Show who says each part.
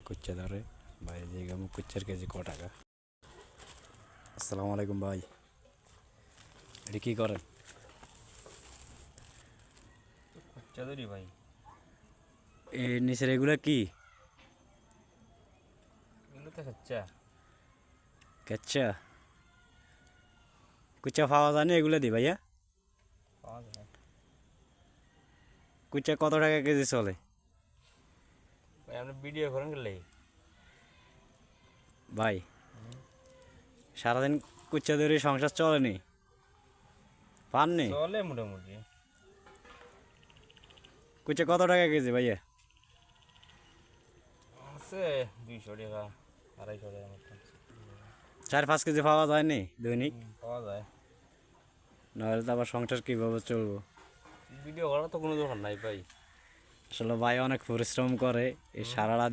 Speaker 1: কুচ্চা ধরে ভাই জায়গা কুচ্চার কেজি ক টাকা। আসসালামু আলাইকুম ভাই, এটা কি করেন?
Speaker 2: কুচ্চা ধরি ভাই।
Speaker 1: এই নিচের এগুলা কি?
Speaker 2: এগুলো তো কুচ্চা।
Speaker 1: কেচ্চা কুচ্চা পাওয়া যায় না এগুলা দি ভাইয়া?
Speaker 2: পাওয়া যায়
Speaker 1: কুচ্চা কত টাকা কেজি চলে?
Speaker 2: ভাই, আপনি ভিডিও করেন গেলে
Speaker 1: ভাই সারাদিন কুচ্চা ধরে সংসার চলেনি, পাননি?
Speaker 2: চলে মোটামুটি।
Speaker 1: কুচ্চা কত টাকা কেজি ভাইয়া?
Speaker 2: আছে 200 টাকা, 250 টাকার মতন।
Speaker 1: 4-5 কেজি পাওয়া যায়নি দৈনিক?
Speaker 2: পাওয়া যায়।
Speaker 1: নাহলে তো আবার সংসার কীভাবে চলবো?
Speaker 2: ভিডিও করার তো কোনো দরকার নাই ভাই।
Speaker 1: আসলে ভাই অনেক পরিশ্রম করে, এই সারা রাত